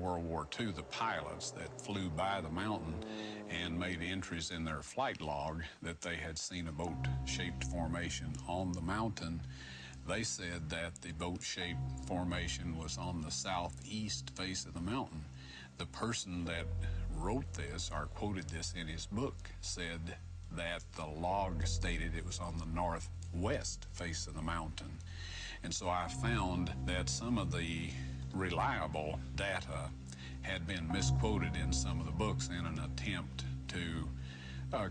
World War II, the pilots that flew by the mountain and made entries in their flight log that they had seen a boat-shaped formation on the mountain. They said that the boat-shaped formation was on the southeast face of the mountain. The person that wrote this, or quoted this in his book, said that the log stated it was on the northwest face of the mountain. And so I found that some of the reliable data had been misquoted in some of the books in an attempt to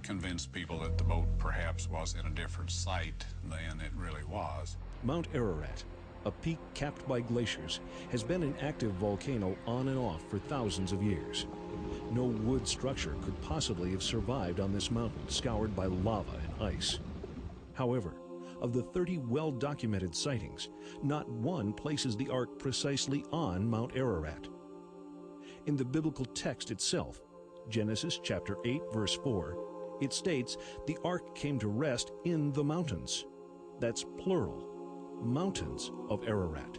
convince people that the boat perhaps was in a different site than it really was. Mount Ararat, a peak capped by glaciers, has been an active volcano on and off for thousands of years. No wood structure could possibly have survived on this mountain scoured by lava and ice. However, of the 30 well-documented sightings, not one places the Ark precisely on Mount Ararat. In the biblical text itself, Genesis chapter 8, verse 4, it states the Ark came to rest in the mountains. That's plural, mountains of Ararat.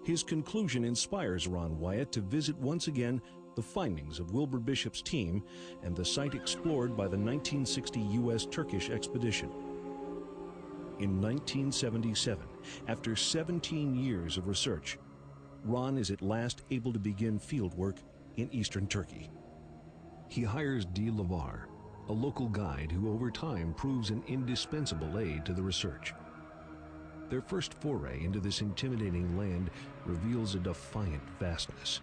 His conclusion inspires Ron Wyatt to visit once again the findings of Wilbur Bishop's team and the site explored by the 1960 U.S.-Turkish expedition. In 1977, after 17 years of research, Ron is at last able to begin fieldwork in eastern Turkey. He hires D. Lavar, a local guide who over time proves an indispensable aid to the research. Their first foray into this intimidating land reveals a defiant vastness,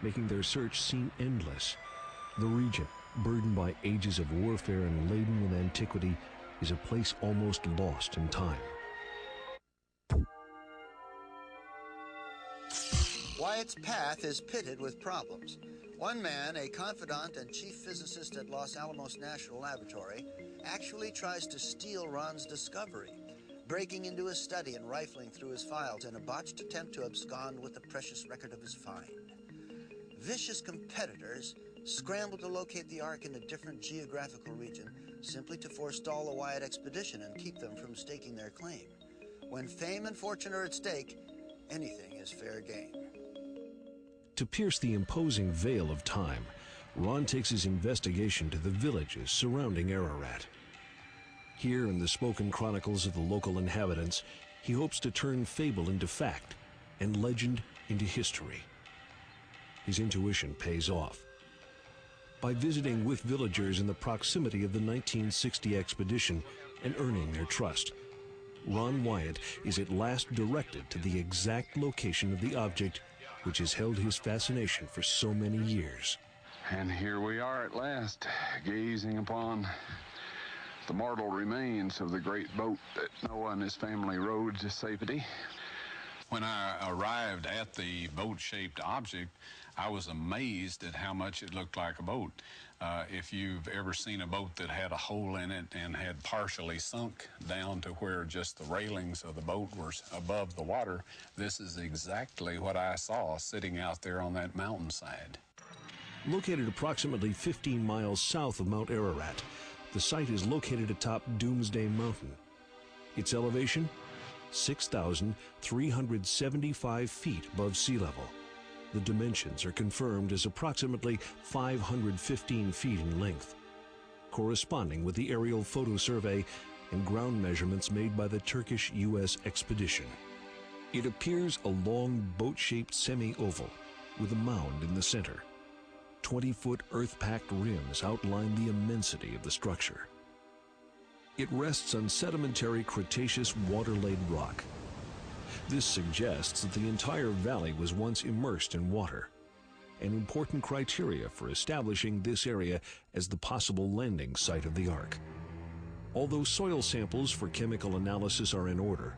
making their search seem endless. The region, burdened by ages of warfare and laden with antiquity, is a place almost lost in time. Wyatt's path is pitted with problems. One man, a confidant and chief physicist at Los Alamos National Laboratory, actually tries to steal Ron's discovery, breaking into his study and rifling through his files in a botched attempt to abscond with the precious record of his find. Vicious competitors scramble to locate the Ark in a different geographical region simply to forestall the Wyatt expedition and keep them from staking their claim. When fame and fortune are at stake, anything is fair game. To pierce the imposing veil of time, Ron takes his investigation to the villages surrounding Ararat. Here, in the spoken chronicles of the local inhabitants, he hopes to turn fable into fact and legend into history. His intuition pays off. By visiting with villagers in the proximity of the 1960 expedition and earning their trust, Ron Wyatt is at last directed to the exact location of the object which has held his fascination for so many years. And here we are at last, gazing upon the mortal remains of the great boat that Noah and his family rode to safety. When I arrived at the boat-shaped object, I was amazed at how much it looked like a boat. If you've ever seen a boat that had a hole in it and had partially sunk down to where just the railings of the boat were above the water, this is exactly what I saw sitting out there on that mountainside. Located approximately 15 miles south of Mount Ararat, the site is located atop Doomsday Mountain. Its elevation? 6,375 feet above sea level. The dimensions are confirmed as approximately 515 feet in length, corresponding with the aerial photo survey and ground measurements made by the Turkish U.S. expedition. It appears a long boat-shaped semi-oval with a mound in the center. 20-foot earth-packed rims outline the immensity of the structure. It rests on sedimentary Cretaceous water-laid rock. This suggests that the entire valley was once immersed in water, an important criteria for establishing this area as the possible landing site of the Ark. Although soil samples for chemical analysis are in order,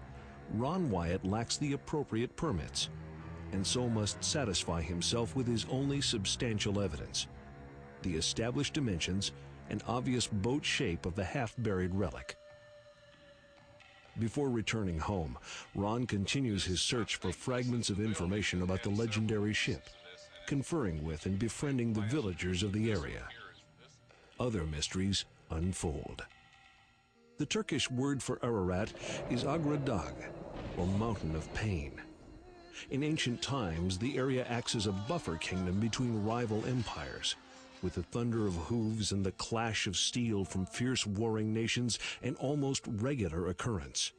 Ron Wyatt lacks the appropriate permits, and so must satisfy himself with his only substantial evidence: the established dimensions and obvious boat shape of the half-buried relic. Before returning home, Ron continues his search for fragments of information about the legendary ship, conferring with and befriending the villagers of the area. Other mysteries unfold. The Turkish word for Ararat is Agra Dag, or Mountain of Pain. In ancient times, the area acts as a buffer kingdom between rival empires, with the thunder of hooves and the clash of steel from fierce warring nations an almost regular occurrence.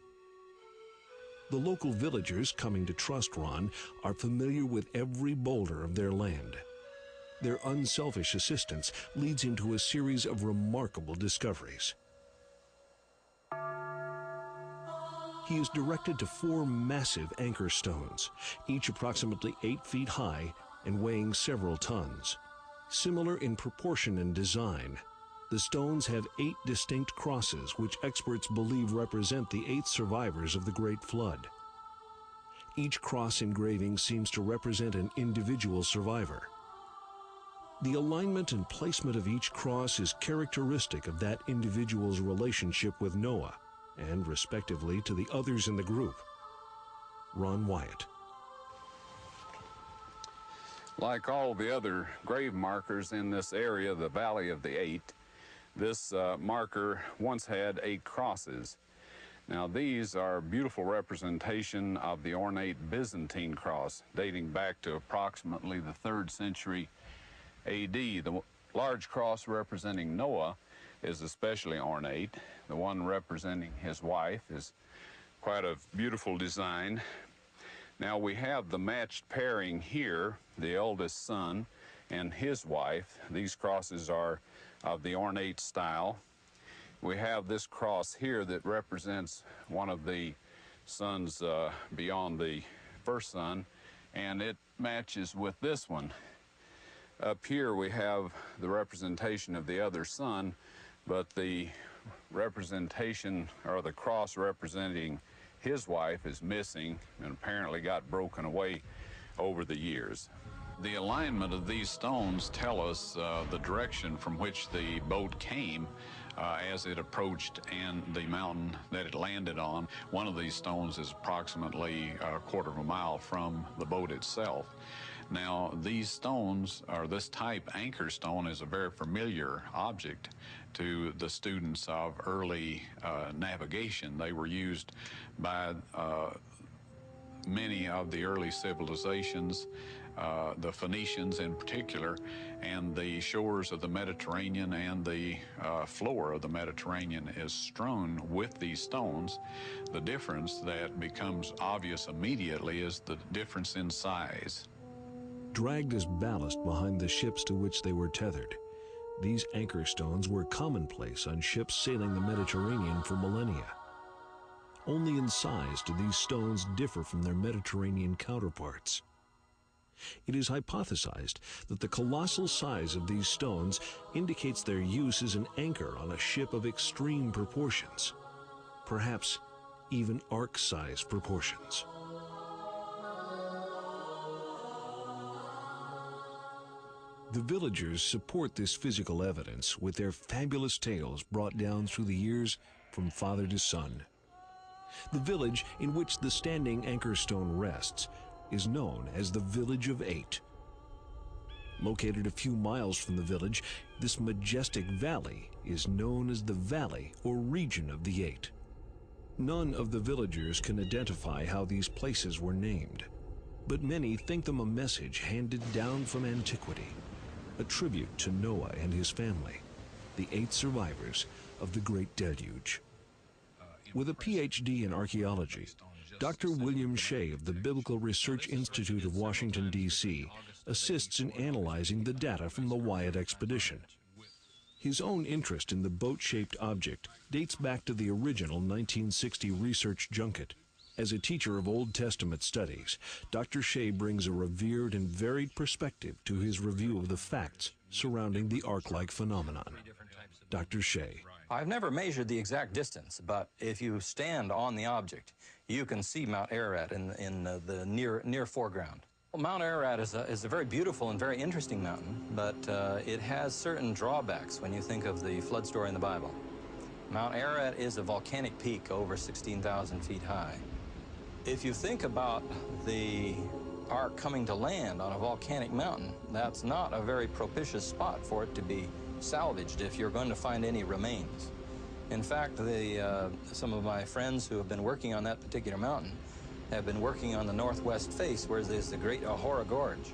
The local villagers coming to trust Ron are familiar with every boulder of their land. Their unselfish assistance leads him to a series of remarkable discoveries. He is directed to 4 massive anchor stones, each approximately 8 feet high and weighing several tons. Similar in proportion and design, the stones have 8 distinct crosses which experts believe represent the 8 survivors of the Great Flood. Each cross engraving seems to represent an individual survivor. The alignment and placement of each cross is characteristic of that individual's relationship with Noah and, respectively, to the others in the group. Ron Wyatt. Like all the other grave markers in this area, the Valley of the Eight, this marker once had 8 crosses. Now these are a beautiful representation of the ornate Byzantine cross dating back to approximately the 3rd century AD. The large cross representing Noah is especially ornate. The one representing his wife is quite a beautiful design. Now we have the matched pairing here, the eldest son and his wife. These crosses are of the ornate style. We have this cross here that represents one of the sons beyond the first son, and it matches with this one. Up here we have the representation of the other son, but the representation, or the cross representing his wife, is missing and apparently got broken away over the years. The alignment of these stones tell us the direction from which the boat came as it approached and the mountain that it landed on. One of these stones is approximately a quarter of a mile from the boat itself. Now, these stones, or this type anchor stone, is a very familiar object to the students of early navigation. They were used by many of the early civilizations, the Phoenicians in particular, and the shores of the Mediterranean and the floor of the Mediterranean is strewn with these stones. The difference that becomes obvious immediately is the difference in size. Dragged as ballast behind the ships to which they were tethered, these anchor stones were commonplace on ships sailing the Mediterranean for millennia. Only in size do these stones differ from their Mediterranean counterparts. It is hypothesized that the colossal size of these stones indicates their use as an anchor on a ship of extreme proportions, perhaps even ark-sized proportions. The villagers support this physical evidence with their fabulous tales brought down through the years from father to son. The village in which the standing anchor stone rests is known as the Village of 8. Located a few miles from the village, this majestic valley is known as the Valley or Region of the 8. None of the villagers can identify how these places were named, but many think them a message handed down from antiquity, a tribute to Noah and his family, the 8 survivors of the Great Deluge. With a PhD in archaeology, Dr. William Shea of the Biblical Research Institute of Washington, D.C., assists in analyzing the data from the Wyatt expedition. His own interest in the boat-shaped object dates back to the original 1960 research junket. As a teacher of Old Testament studies, Dr. Shea brings a revered and varied perspective to his review of the facts surrounding the ark-like phenomenon. Dr. Shea. I've never measured the exact distance, but if you stand on the object, you can see Mount Ararat in the near foreground. Well, Mount Ararat is a very beautiful and very interesting mountain, but it has certain drawbacks when you think of the flood story in the Bible. Mount Ararat is a volcanic peak over 16,000 feet high. If you think about the ark coming to land on a volcanic mountain, that's not a very propitious spot for it to be salvaged if you're going to find any remains. In fact, some of my friends who have been working on that particular mountain have been working on the northwest face where there's the great Ahora Gorge.